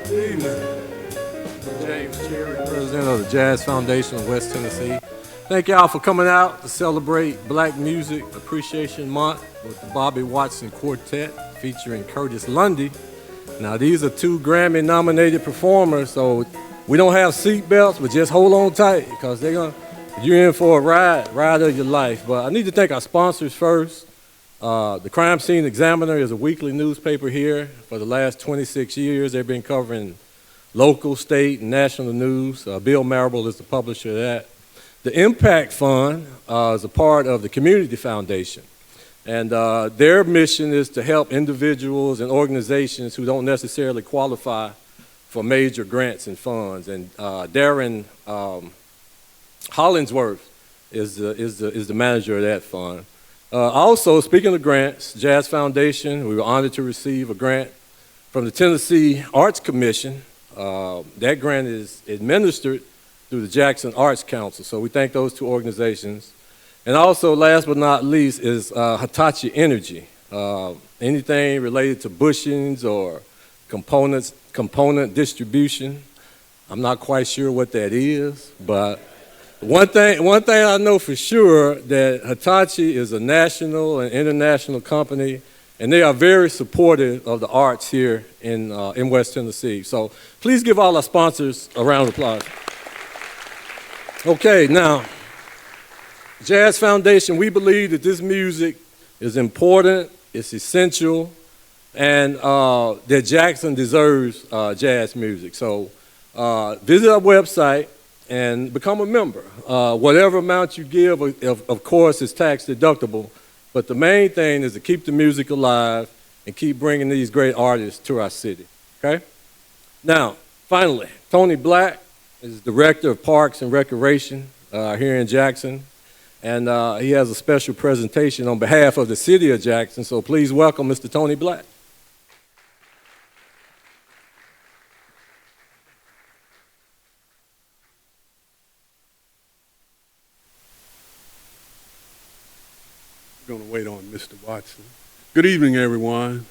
Good evening. James Cherry, president of the Jazz Foundation of West Tennessee. Thank y'all for coming out to celebrate Black Music Appreciation Month with the Bobby Watson Quartet featuring Curtis Lundy. Now, these are two Grammy-nominated performers, so we don't have seat belts, but just hold on tight because you're in for a ride of your life. But I need to thank our sponsors first. The Crime Scene Examiner is a weekly newspaper here. For the last 26 years, they've been covering local, state, and national news. Bill Marable is the publisher of that. The Impact Fund is a part of the Community Foundation. And their mission is to help individuals and organizations who don't necessarily qualify for major grants and funds. And Darren Hollingsworth is the manager of that fund. Also, speaking of grants, Jazz Foundation, we were honored to receive a grant from the Tennessee Arts Commission. That grant is administered through the Jackson Arts Council, so we thank those two organizations. And also, last but not least, is Hitachi Energy. Anything related to bushings or component distribution, I'm not quite sure what that is, but one thing I know for sure, that Hitachi is a national and international company, and they are very supportive of the arts here in West Tennessee. So please give all our sponsors a round of applause. Okay, now, Jazz Foundation, we believe that this music is important, it's essential, and that Jackson deserves jazz music. So visit our website and become a member. Whatever amount you give, of course, is tax deductible, but the main thing is to keep the music alive and keep bringing these great artists to our city, okay? Now, finally, Tony Black is Director of Parks and Recreation here in Jackson, and he has a special presentation on behalf of the city of Jackson, so please welcome Mr. Tony Black. We're going to wait on Mr. Watson. Good evening, everyone.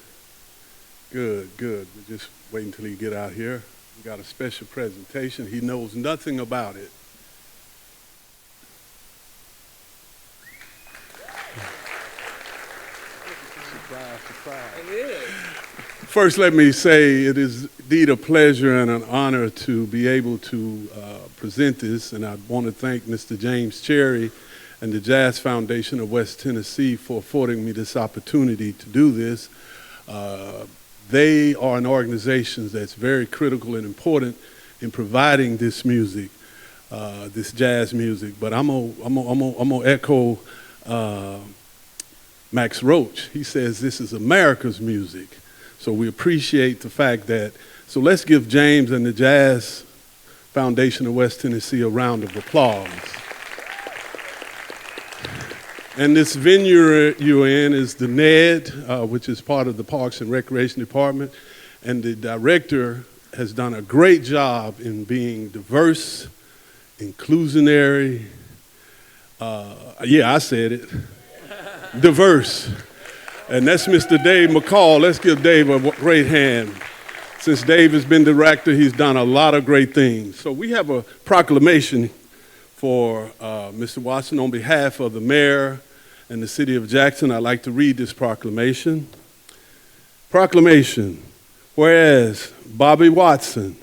Good. We're just waiting until he get out here. We got a special presentation. He knows nothing about it. Surprise. It is. First, let me say it is indeed a pleasure and an honor to be able to present this, and I want to thank Mr. James Cherry and the Jazz Foundation of West Tennessee for affording me this opportunity to do this. They are an organization that's very critical and important in providing this music, this jazz music. But I'm gonna echo Max Roach. He says this is America's music. So we appreciate the fact that, so let's give James and the Jazz Foundation of West Tennessee a round of applause. And this venue you're in is the NED, which is part of the Parks and Recreation Department. And the director has done a great job in being diverse, inclusionary. Yeah, I said it. Diverse. And that's Mr. Dave McCall. Let's give Dave a great hand. Since Dave has been director, he's done a lot of great things. So we have a proclamation for Mr. Watson on behalf of the mayor and the city of Jackson. I'd like to read this proclamation. Proclamation. Whereas Bobby Watson,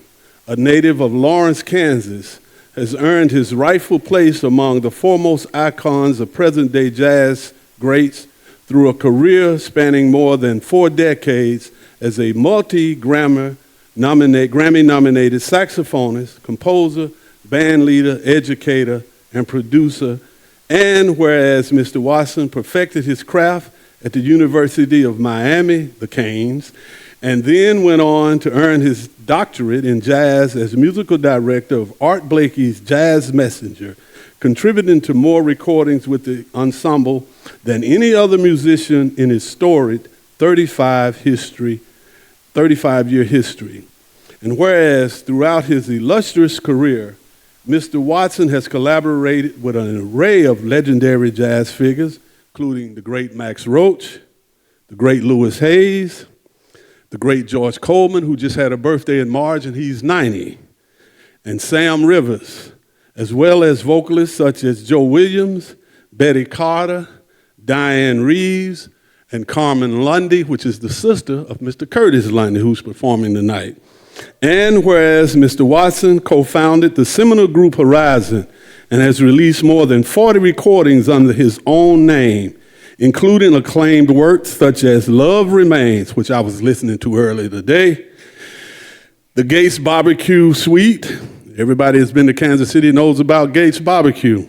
a native of Lawrence, Kansas, has earned his rightful place among the foremost icons of present-day jazz greats through a career spanning more than 4 decades as a Grammy-nominated saxophonist, composer, band leader, educator, and producer. And whereas Mr. Watson perfected his craft at the University of Miami, the Canes, and then went on to earn his doctorate in jazz as musical director of Art Blakey's Jazz Messenger, contributing to more recordings with the ensemble than any other musician in his storied 35-year history. And whereas throughout his illustrious career, Mr. Watson has collaborated with an array of legendary jazz figures, including the great Max Roach, the great Louis Hayes, the the great George Coleman, who just had a birthday in March, and he's 90, and Sam Rivers, as well as vocalists such as Joe Williams, Betty Carter, Diane Reeves, and Carmen Lundy, which is the sister of Mr. Curtis Lundy, who's performing tonight. And whereas Mr. Watson co-founded the seminal group Horizon and has released more than 40 recordings under his own name, including acclaimed works such as Love Remains, which I was listening to earlier today, the Gates Barbecue Suite. Everybody that's been to Kansas City knows about Gates Barbecue.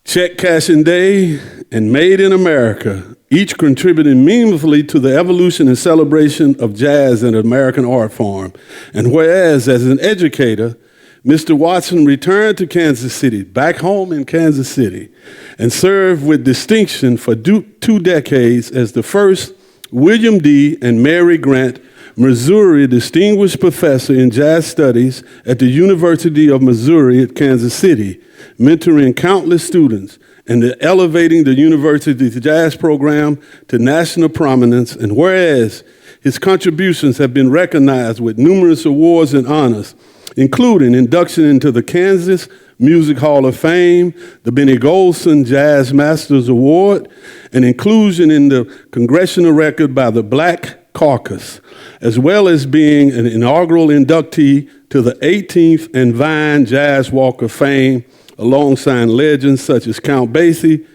Check Cashing Day and Made in America, each contributing meaningfully to the evolution and celebration of jazz and American art form. And whereas, as an educator, Mr. Watson returned to Kansas City, back home in Kansas City, and served with distinction for 2 decades as the first William D. and Mary Grant Missouri Distinguished Professor in Jazz Studies at the University of Missouri at Kansas City, mentoring countless students and elevating the university's jazz program to national prominence. And whereas his contributions have been recognized with numerous awards and honors, including induction into the Kansas Music Hall of Fame, the Benny Golson Jazz Masters Award, and inclusion in the Congressional Record by the Black Caucus, as well as being an inaugural inductee to the 18th and Vine Jazz Walk of Fame, alongside legends such as Count Basie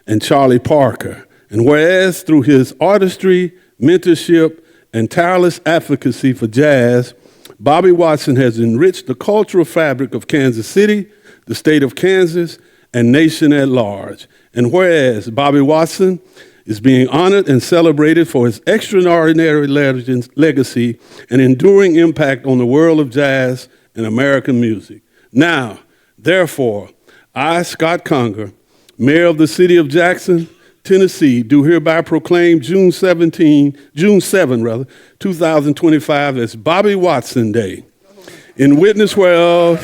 and Charlie Parker. And whereas through his artistry, mentorship, and tireless advocacy for jazz, Bobby Watson has enriched the cultural fabric of Kansas City, the state of Kansas, and nation at large. And whereas Bobby Watson is being honored and celebrated for his extraordinary legacy and enduring impact on the world of jazz and American music. Now, therefore, I, Scott Conger, Mayor of the City of Jackson, Tennessee, do hereby proclaim June 7, 2025 as Bobby Watson Day. In witness whereof,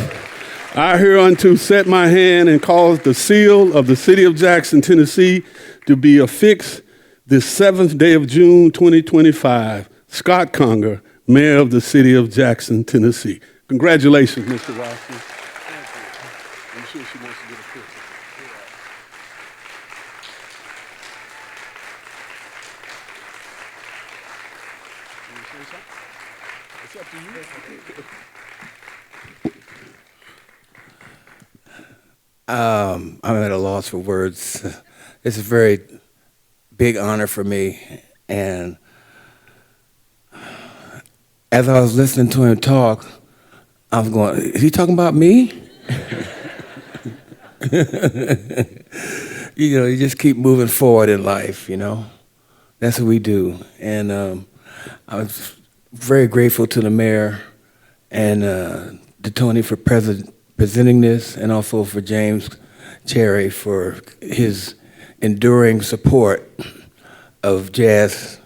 I hereunto set my hand and cause the seal of the City of Jackson, Tennessee, to be affixed this 7th day of June, 2025. Scott Conger, Mayor of the City of Jackson, Tennessee. Congratulations, Mr. Watson. Thank you. I'm sure she wants to get a picture. It's up to you. I'm at a loss for words. It's a very big honor for me. And as I was listening to him talk, I was going, is he talking about me? You know, you just keep moving forward in life, you know. That's what we do. And I was very grateful to the mayor and to Tony for presenting this, and also for James Cherry for his enduring support of jazz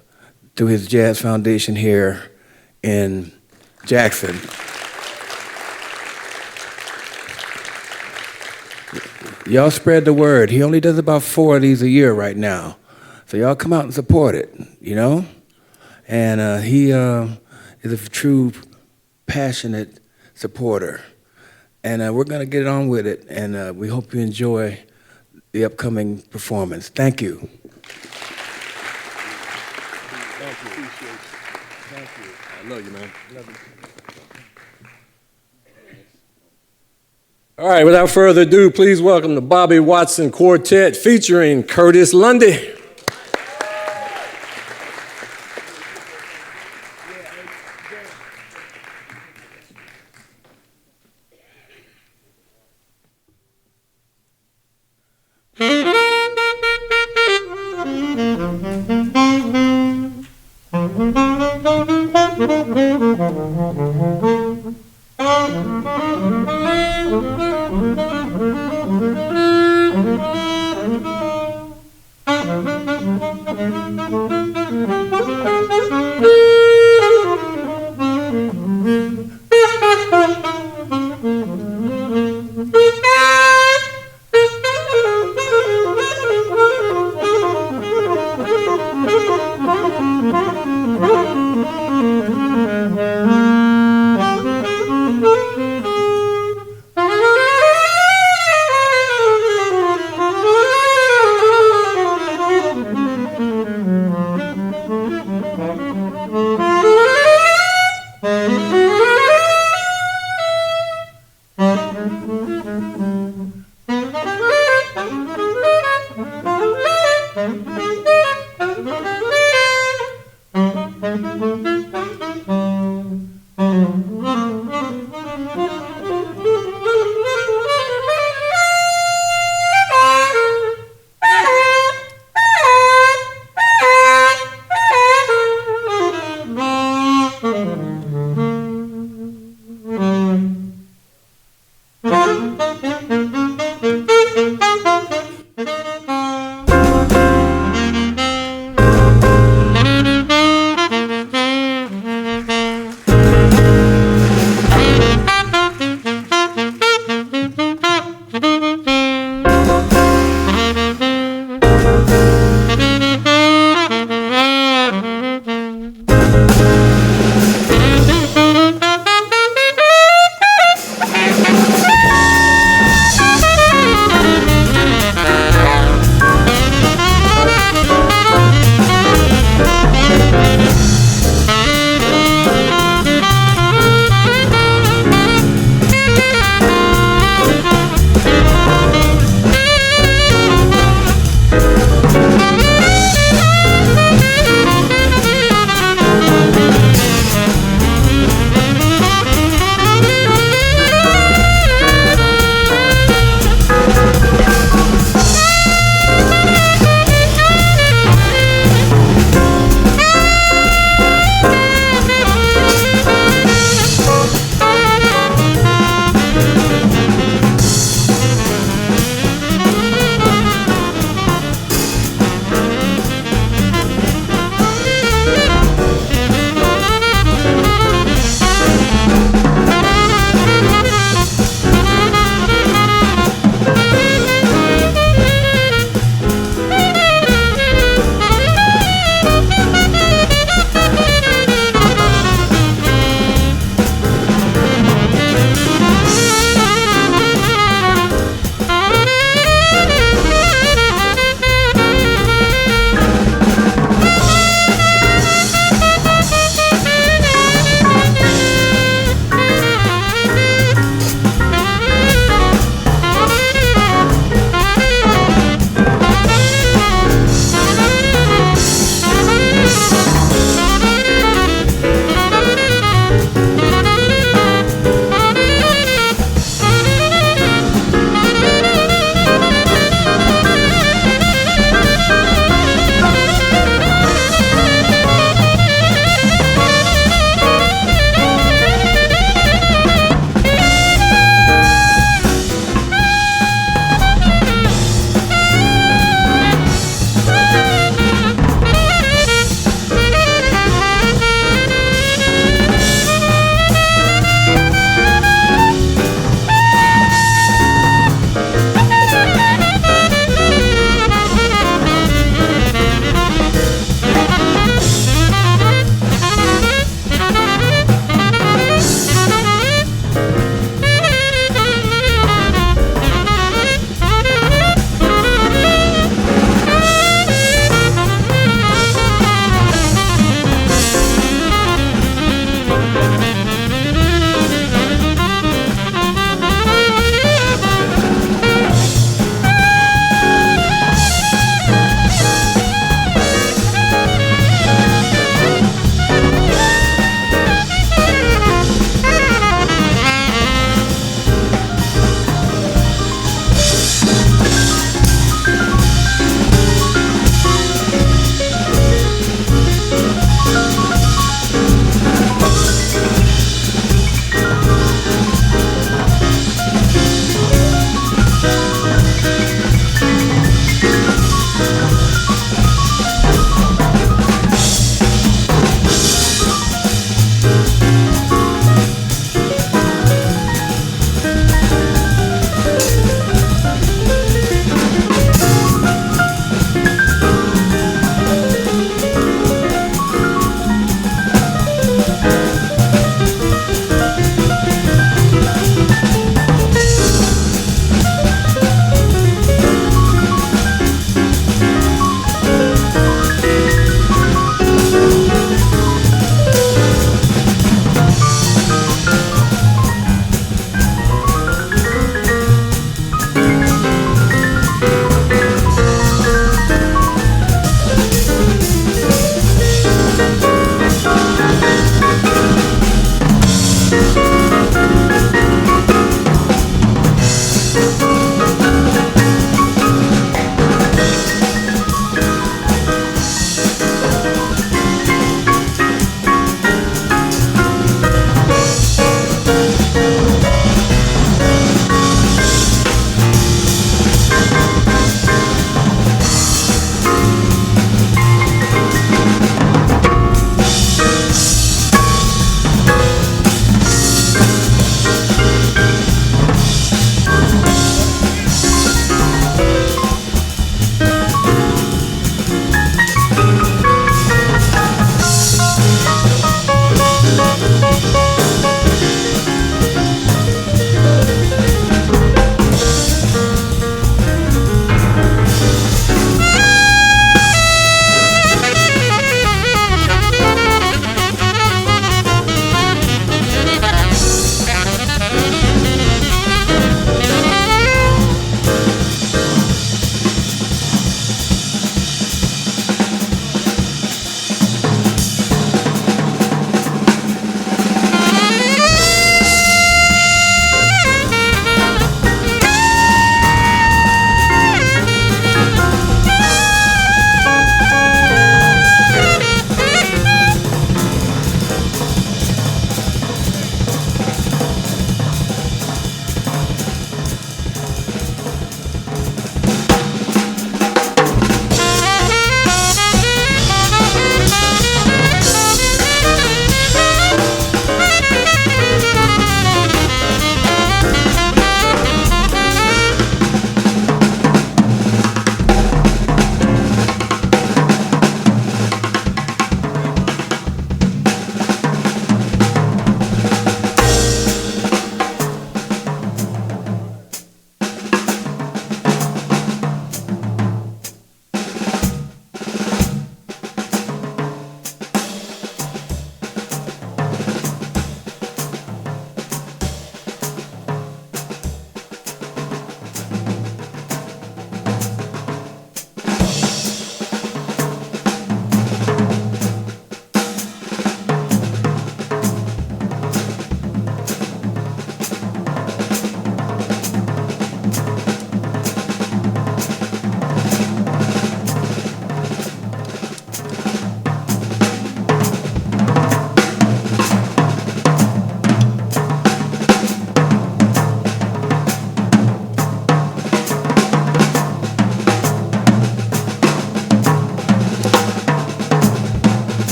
through his Jazz Foundation here in Jackson. Y'all spread the word. He only does about 4 of these a year right now. So y'all come out and support it, you know? And he is a true, passionate supporter. And we're going to get on with it, and we hope you enjoy the upcoming performance. Thank you. Thank you. Appreciate it. Thank you. I love you, man. Love you. All right, without further ado, please welcome the Bobby Watson Quartet featuring Curtis Lundy. Thank you.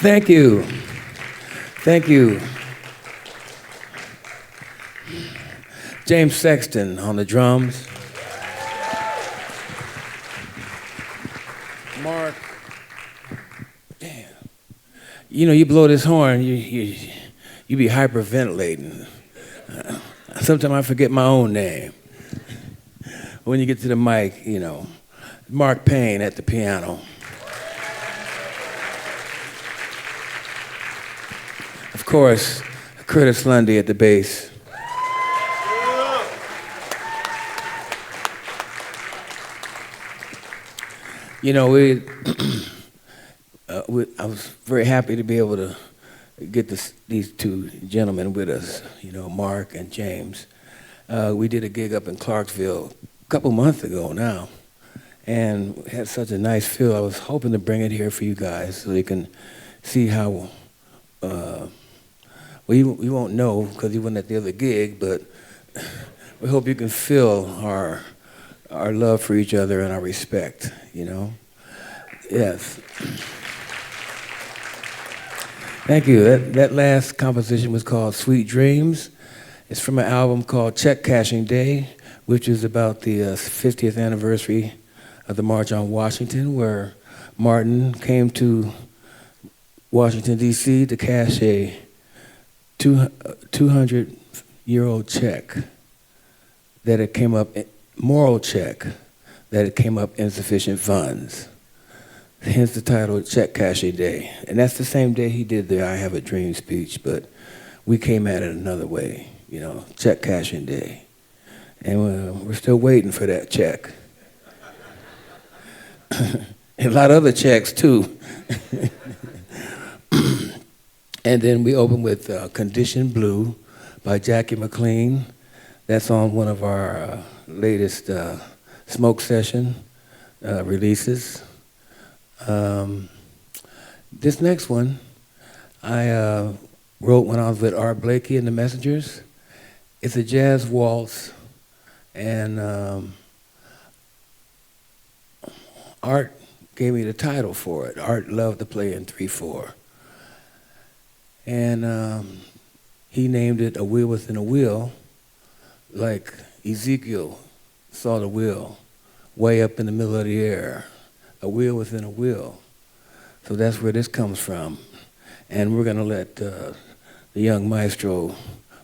Thank you. Thank you. James Sexton on the drums. Mark. Damn. You know, you blow this horn, you be hyperventilating. Sometimes I forget my own name. When you get to the mic, you know, Mark Payne at the piano. Of course, Curtis Lundy at the bass. You know, I was very happy to be able to get these two gentlemen with us, you know, Mark and James. We did a gig up in Clarksville a couple months ago now, and had such a nice feel. I was hoping to bring it here for you guys so you can see how, well, you won't know because you weren't at the other gig, but we hope you can feel our love for each other and our respect, you know? Yes. Thank you. That last composition was called Sweet Dreams. It's from an album called Check Cashing Day, which is about the 50th anniversary of the March on Washington, where Martin came to Washington, D.C. to cash a 200-year-old check that it came up, moral check, that it came up insufficient funds. Hence the title, Check Cashing Day. And that's the same day he did the I Have a Dream speech, but we came at it another way, you know, Check Cashing Day. And we're still waiting for that check. And a lot of other checks, too. And then we open with Condition Blue by Jackie McLean. That's on one of our latest Smoke Session releases. This next one, I wrote when I was with Art Blakey and the Messengers. It's a jazz waltz, and Art gave me the title for it. Art loved to play in 3/4. And he named it A Wheel Within a Wheel, like Ezekiel saw the wheel way up in the middle of the air. A wheel within a wheel. So that's where this comes from. And we're going to let the young maestro,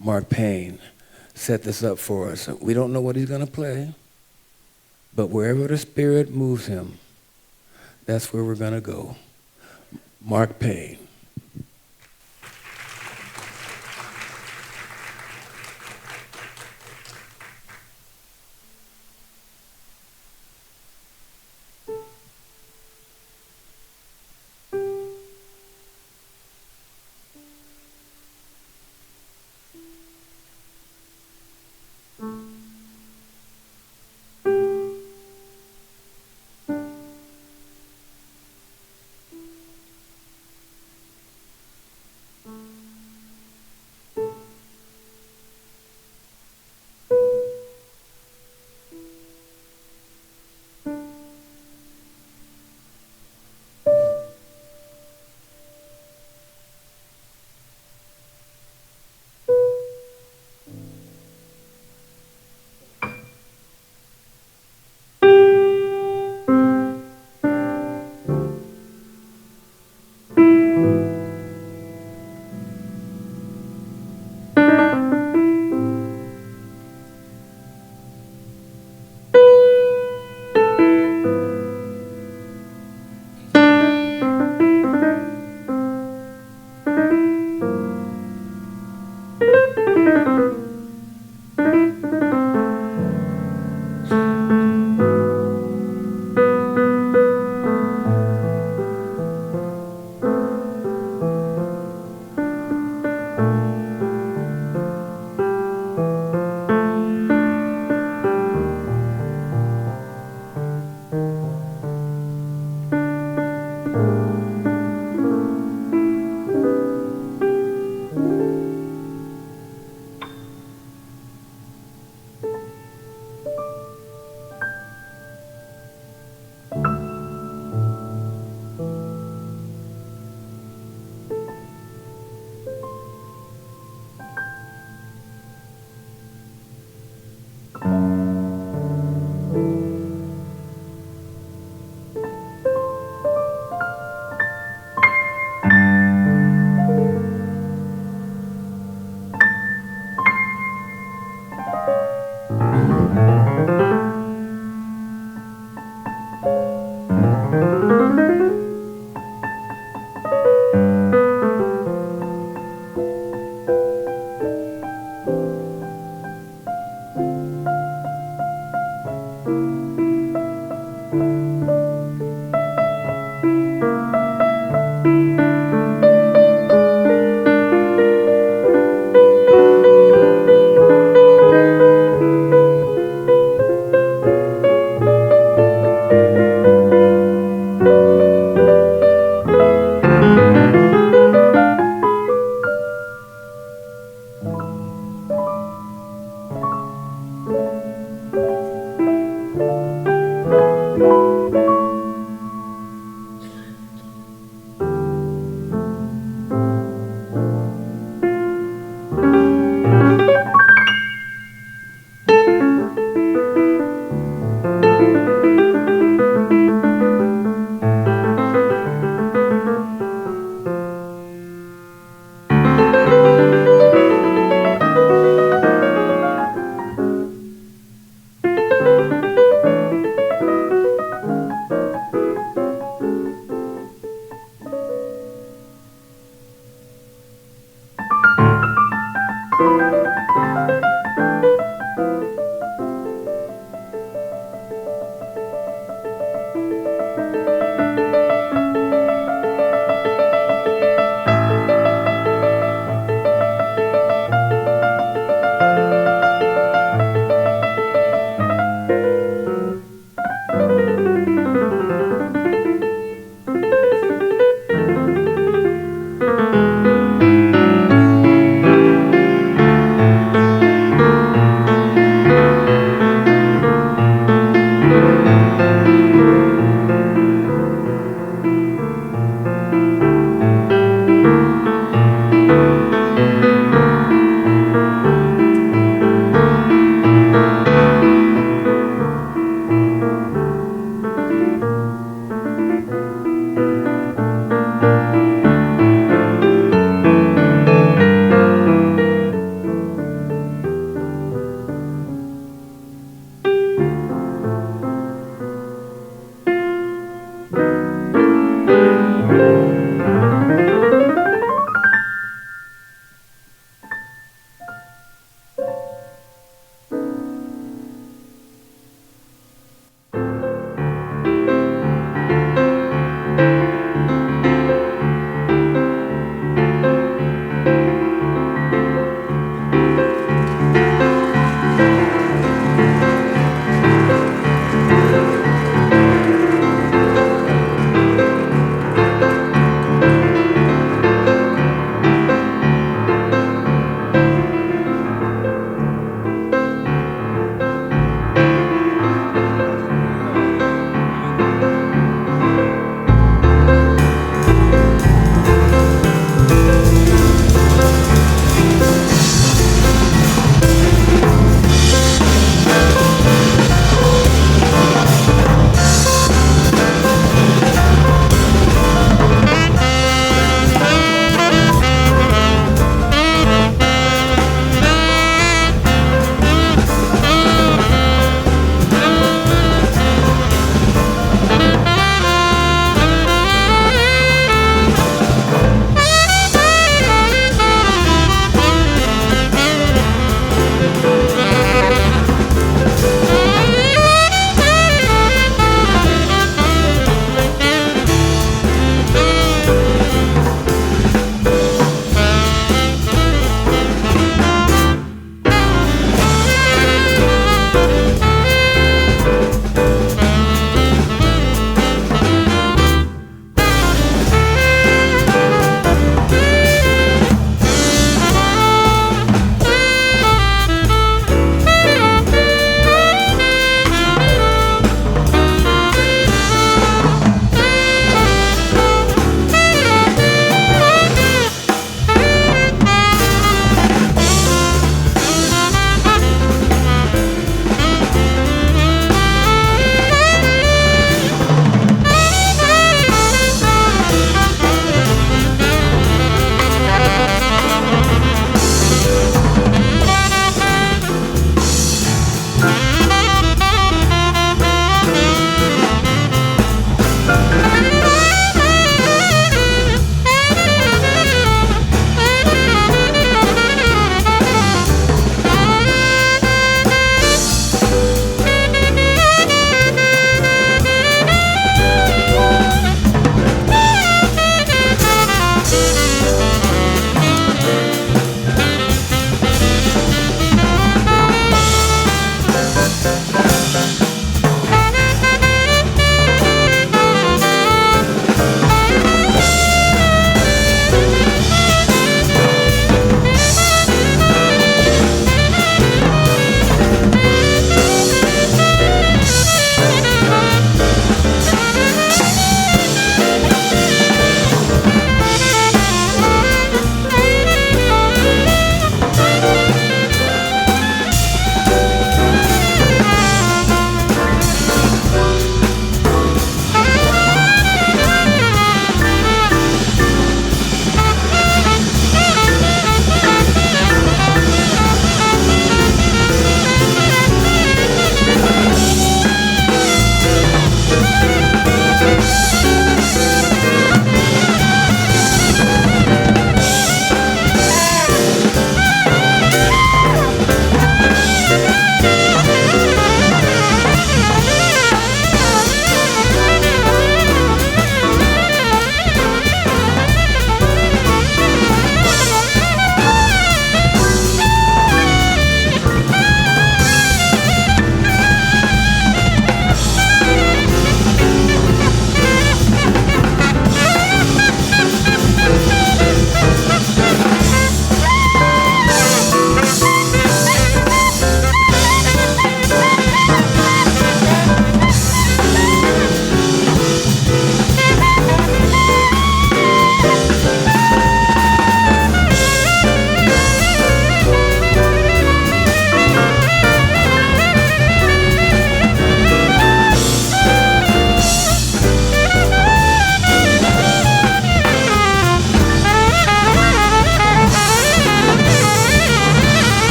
Mark Payne, set this up for us. We don't know what he's going to play, but wherever the spirit moves him, that's where we're going to go. Mark Payne.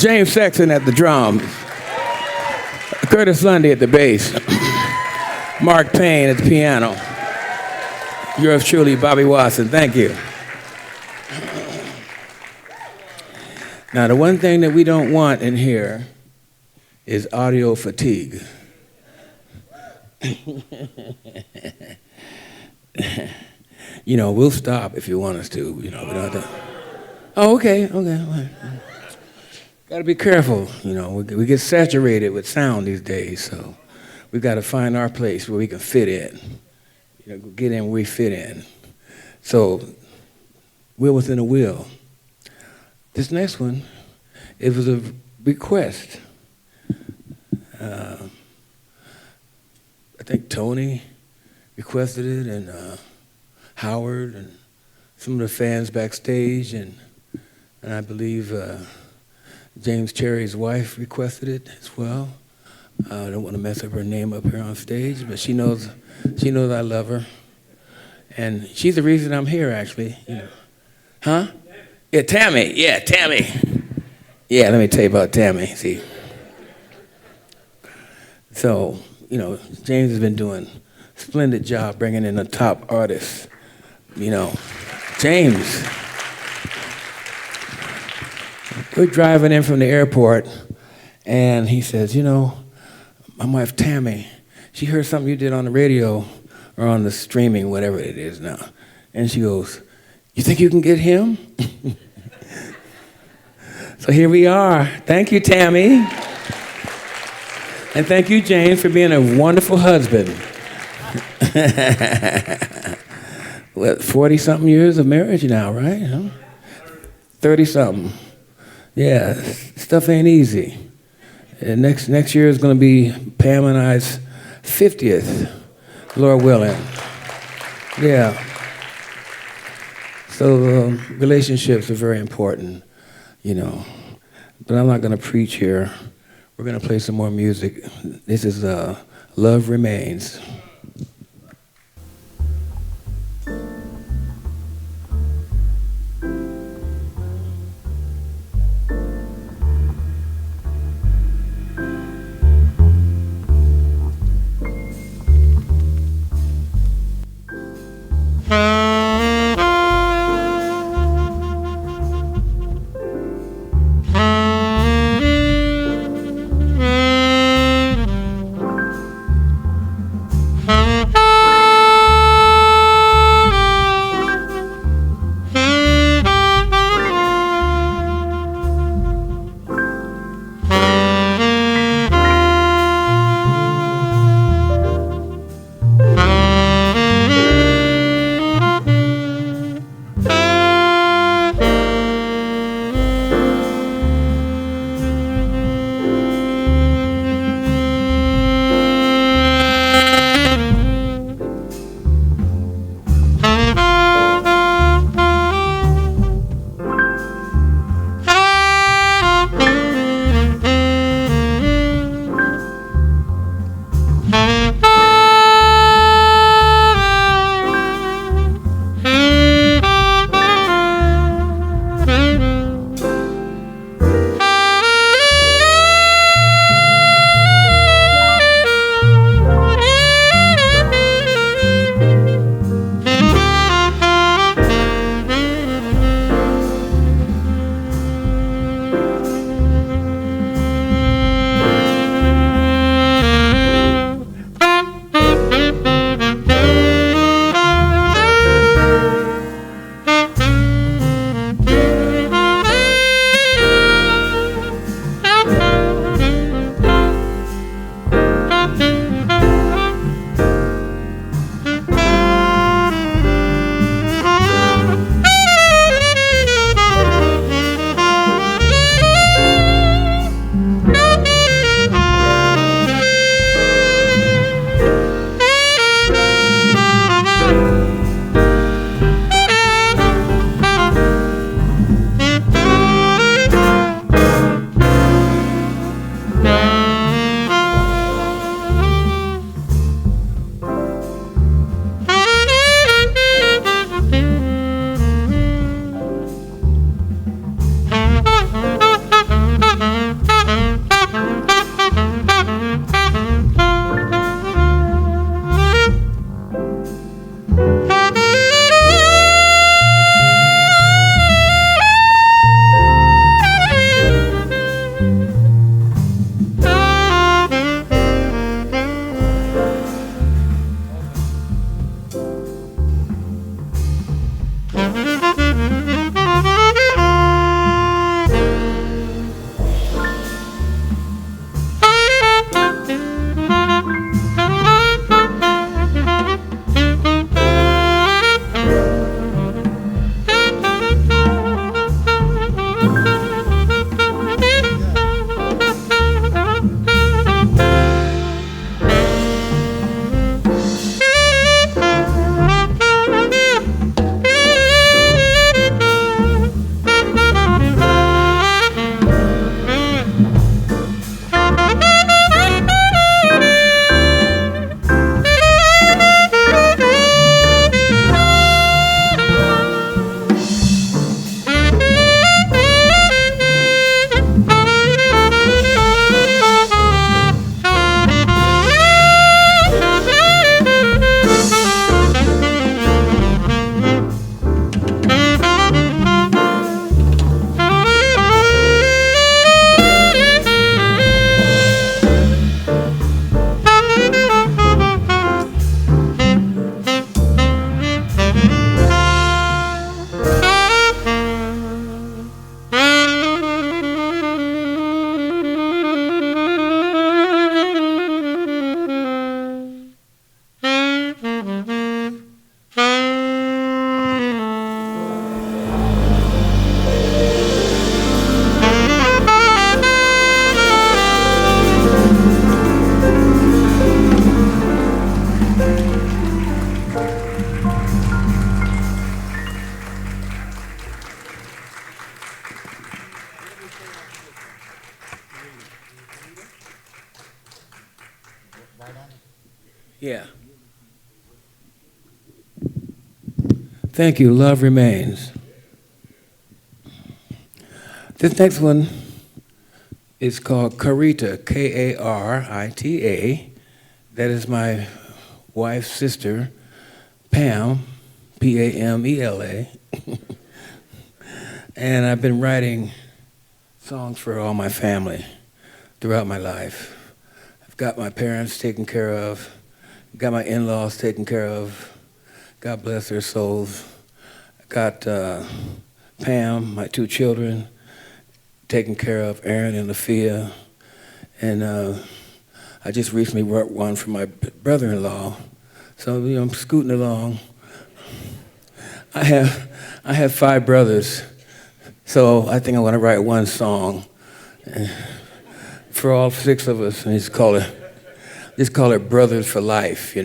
James Sexton at the drums. Curtis Lundy at the bass. Mark Payne at the piano. Yours truly, Bobby Watson. Thank you. Now, the one thing that we don't want in here is audio fatigue. You know, we'll stop if you want us to. You know, we don't have to. Oh, okay. Got to be careful. You know, we get saturated with sound these days, so we've got to find our place where we can fit in. You know, get in where we fit in. So, we're within a will. This next one, it was a request. I think Tony requested it, and Howard, and some of the fans backstage, and I believe James Cherry's wife requested it as well. I don't want to mess up her name up here on stage, but she knows I love her, and she's the reason I'm here, actually. You know. Huh? Yeah, Tammy. Yeah, Tammy. Yeah, let me tell you about Tammy. See. So, you know, James has been doing a splendid job bringing in the top artists. You know, James. We're driving in from the airport, and he says, you know, my wife Tammy, she heard something you did on the radio or on the streaming, whatever it is now. And she goes, you think you can get him? So here we are. Thank you, Tammy. And thank you, James, for being a wonderful husband. What, 40-something years of marriage now, right? Huh? 30-something. Yeah, stuff ain't easy. And next year is going to be Pam and I's 50th, Lord willing. Yeah. So relationships are very important, you know. But I'm not going to preach here. We're going to play some more music. This is Love Remains. Yeah. Thank you. Love remains. This next one is called Carita, Karita. That is my wife's sister, Pam, Pamela. And I've been writing songs for all my family throughout my life. I've got my parents taken care of, got my in-laws taken care of. God bless their souls. I got Pam, my 2 children, taken care of, Aaron and Lafia. And I just recently wrote one for my brother-in-law. So, I'm scooting along. I have 5 brothers, so I think I want to write one song for all 6 of us, and just call it Brothers for Life,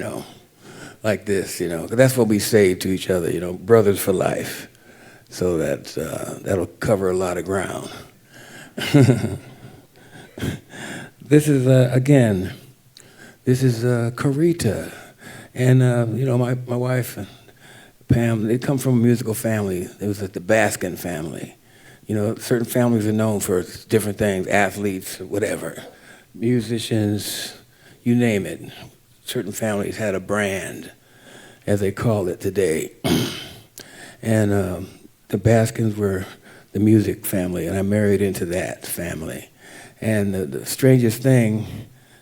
like this, 'cause that's what we say to each other, brothers for life. So that'll cover a lot of ground. This is Carita, and my wife and Pam, they come from a musical family. It was like the Baskin family. Certain families are known for different things, athletes, whatever, musicians, you name it. Certain families had a brand, as they call it today. And the Baskins were the music family, and I married into that family. And the strangest thing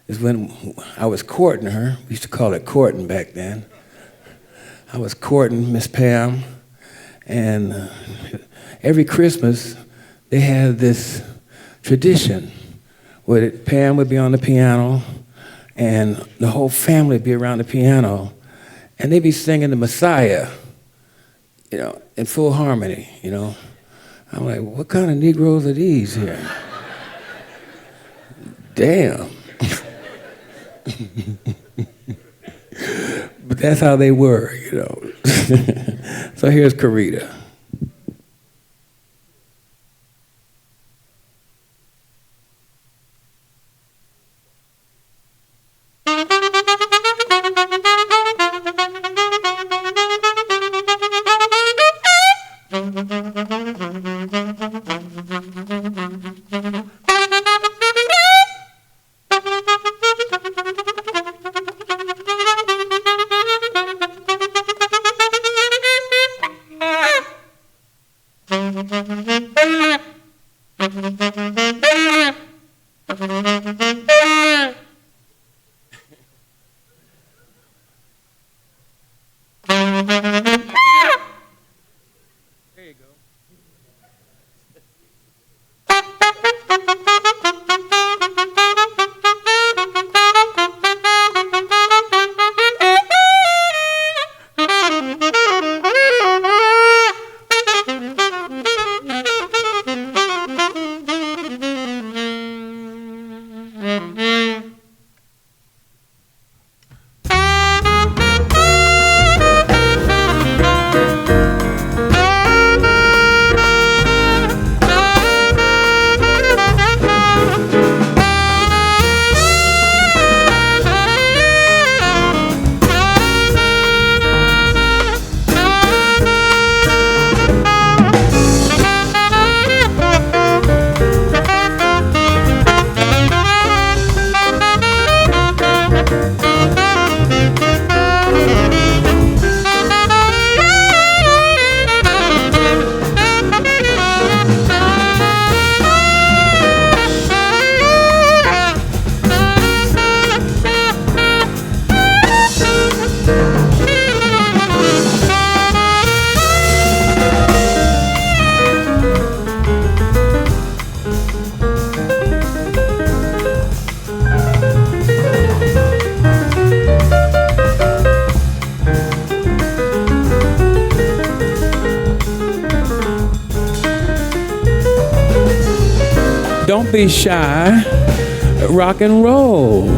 is when I was courting her, we used to call it courting back then. I was courting Miss Pam, and every Christmas they had this tradition where Pam would be on the piano, and the whole family would be around the piano, and they'd be singing the Messiah, in full harmony, I'm like, what kind of Negroes are these here? Damn. But that's how they were, So here's Carita. Don't be shy. Rock and roll.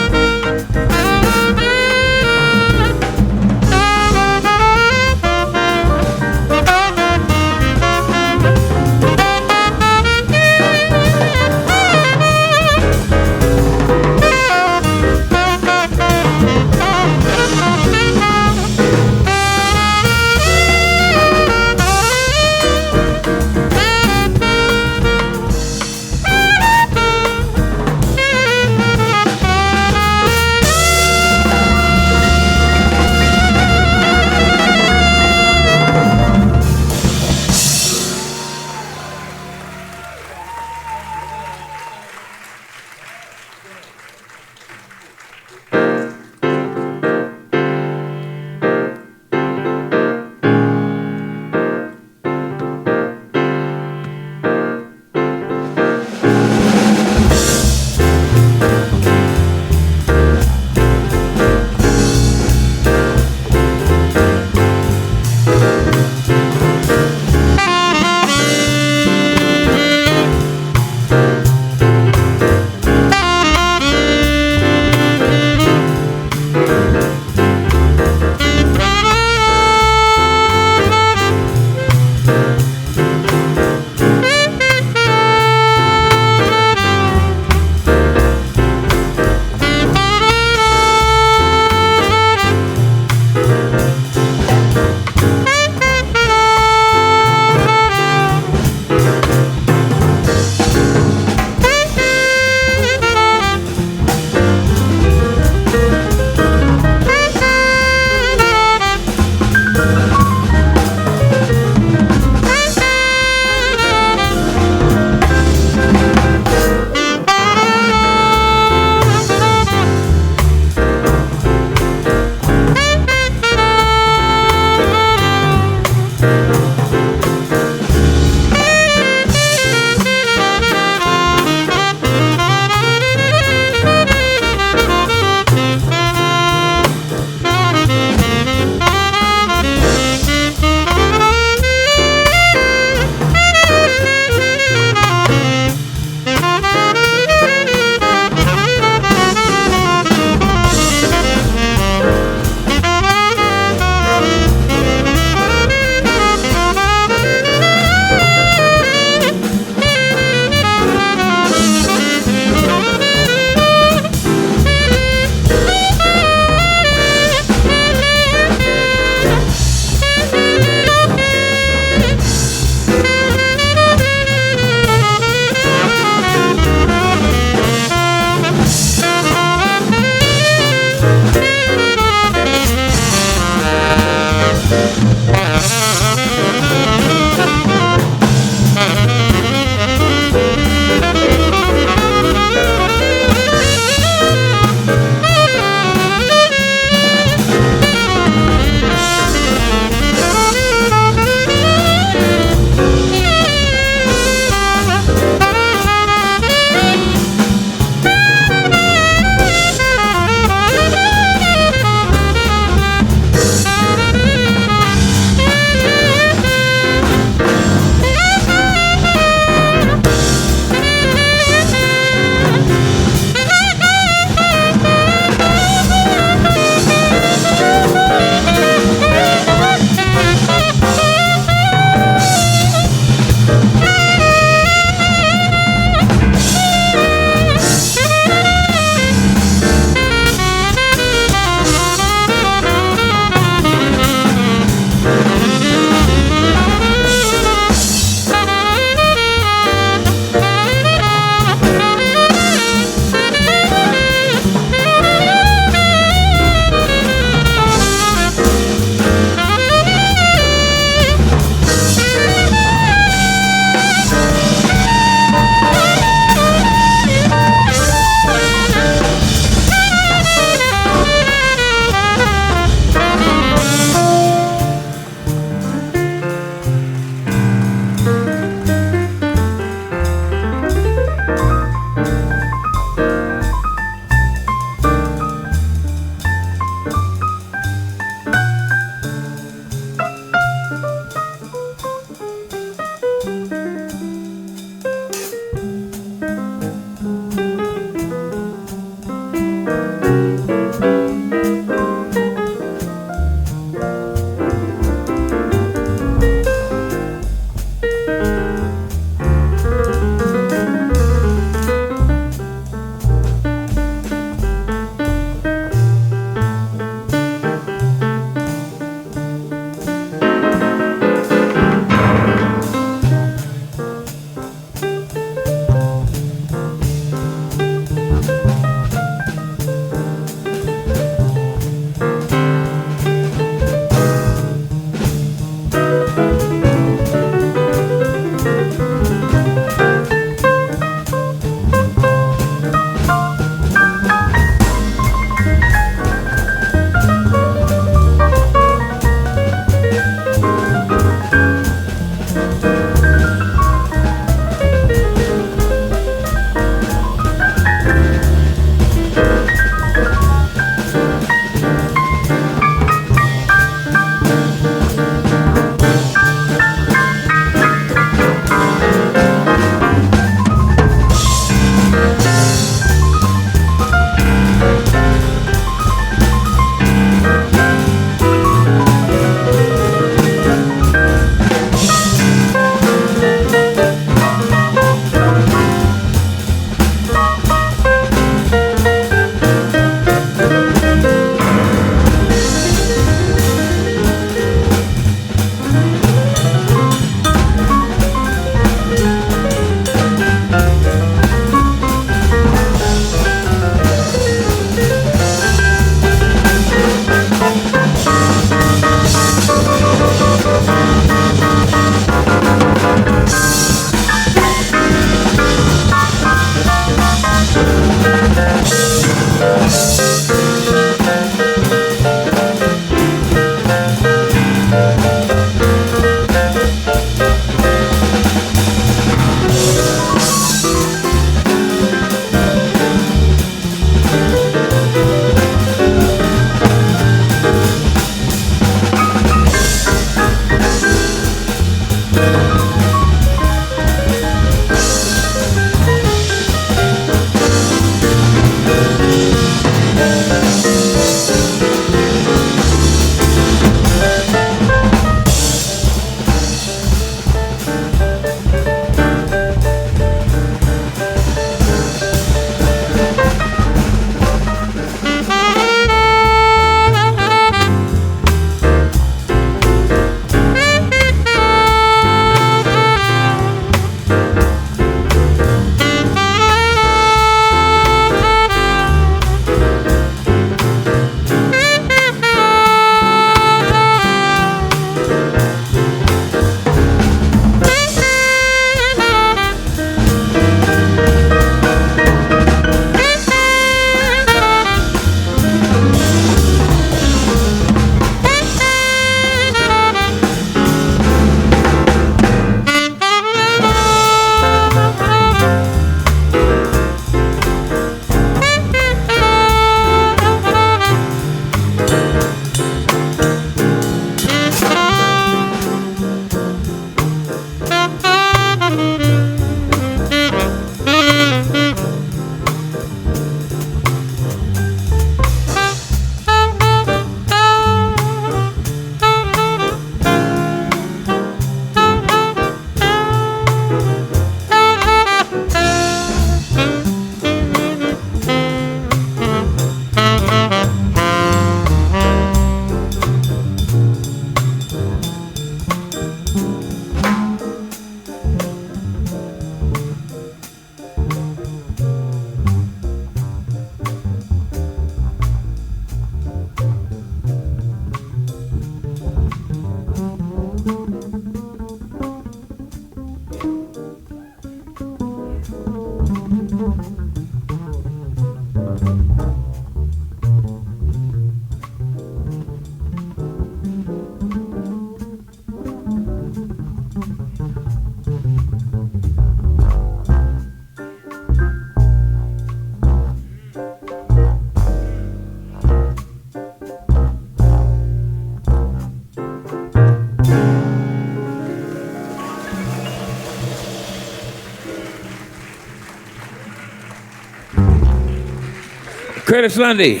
Curtis Lundy.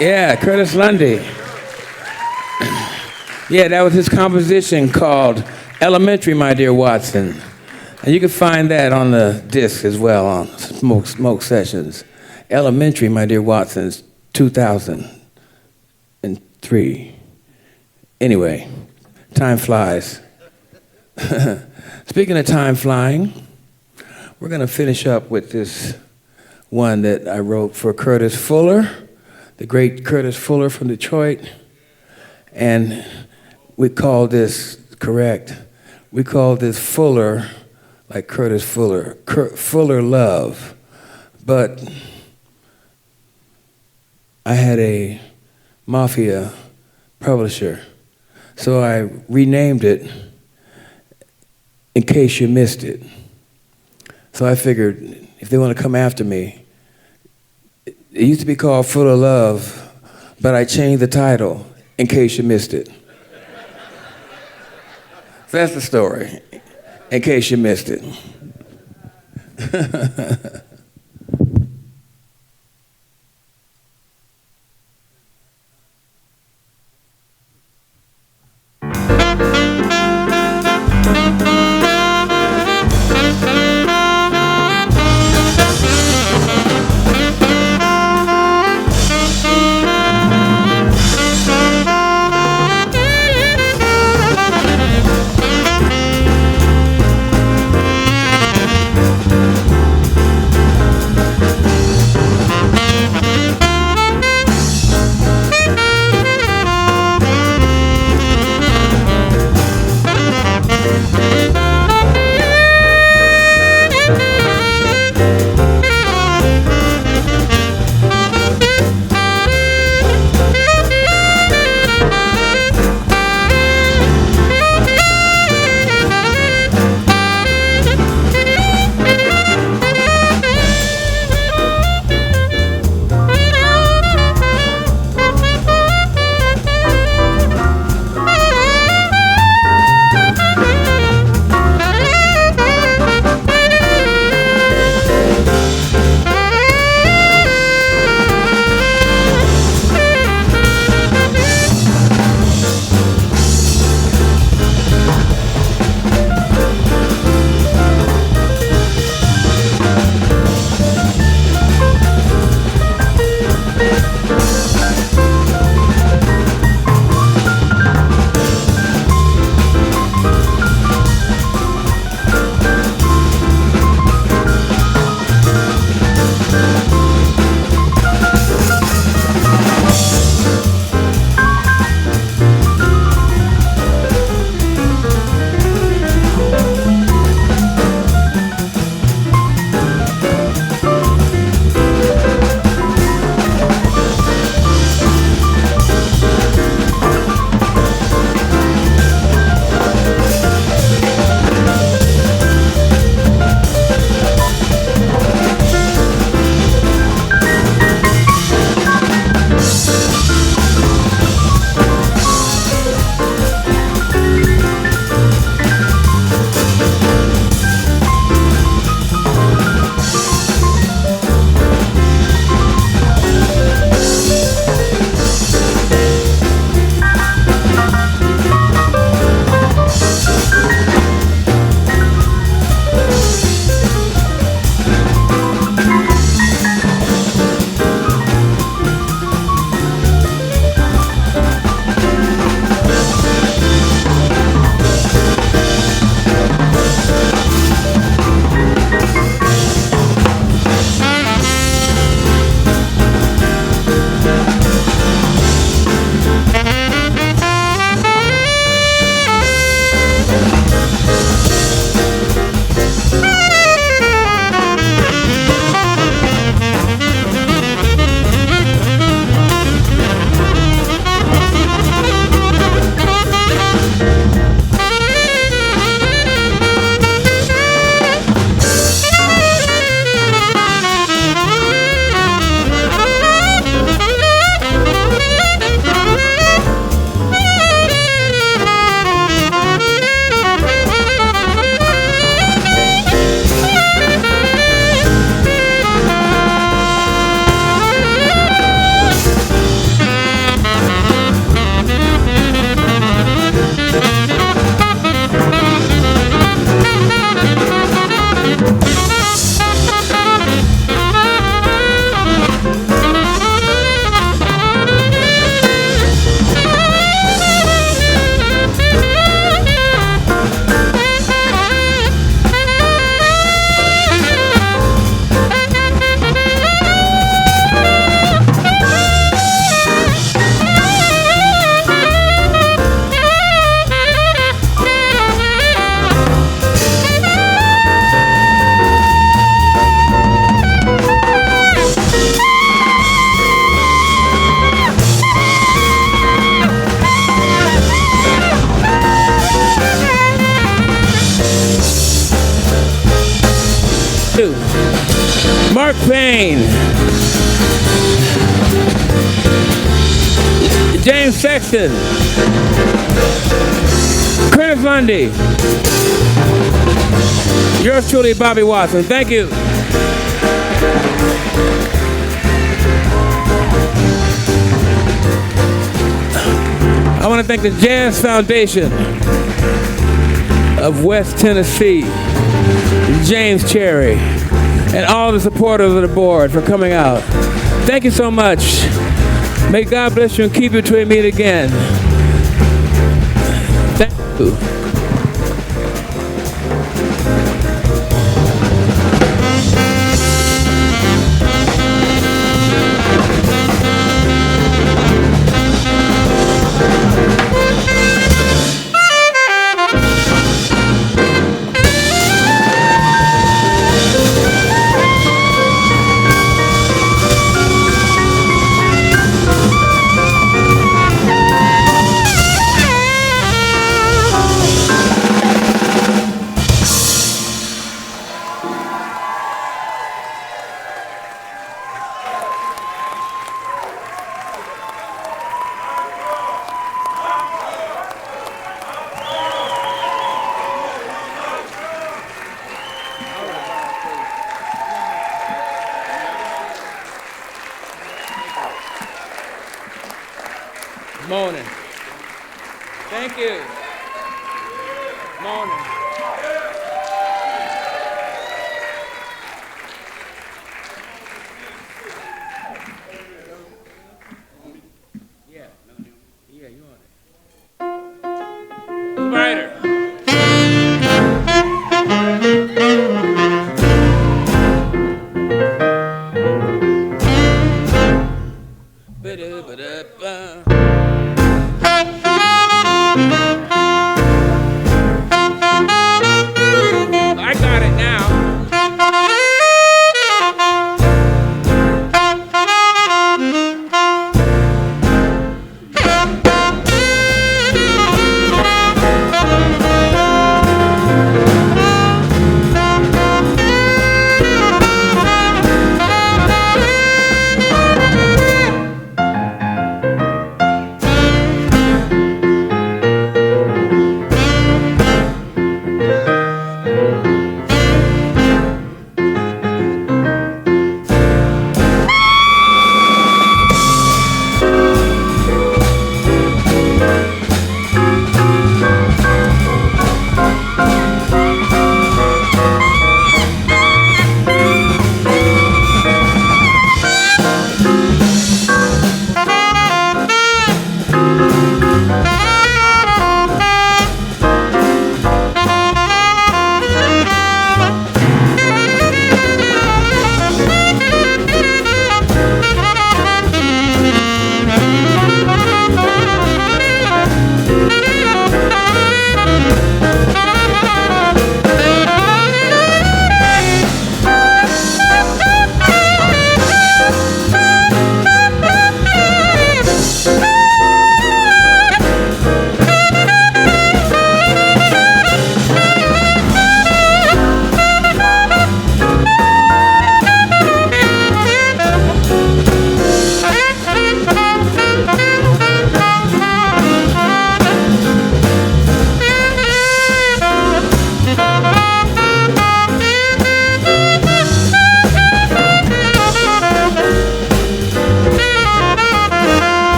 Yeah, Curtis Lundy. Yeah, that was his composition called Elementary, My Dear Watson. And you can find that on the disc as well on Smoke Sessions. Elementary, My Dear Watson's 2003. Anyway, time flies. Speaking of time flying, we're going to finish up with this one that I wrote for Curtis Fuller, the great Curtis Fuller from Detroit. And we call this, we call this Fuller, like Curtis Fuller, Fuller Love. But I had a Mafia publisher, so I renamed it in case you missed it. So I figured if they want to come after me, it used to be called Fuller Love, but I changed the title in case you missed it. So that's the story, in case you missed it. Payne, James Sexton, Chris Lundy, yours truly, Bobby Watson. Thank you. I want to thank the Jazz Foundation of West Tennessee, James Cherry, and all the supporters of the board for coming out. Thank you so much. May God bless you and keep you till we meet again. Thank you. Morning. Thank you. Morning. Yeah, you on it. Spider. I got it now.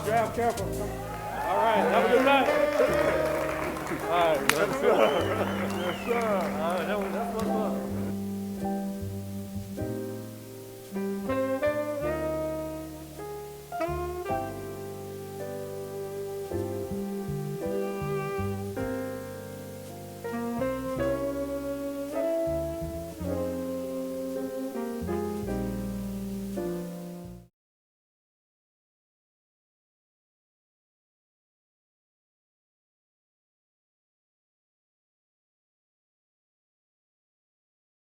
Drive careful. All right, have a good night. All right, yes, sir. Yes, sir. All right, that's what's up.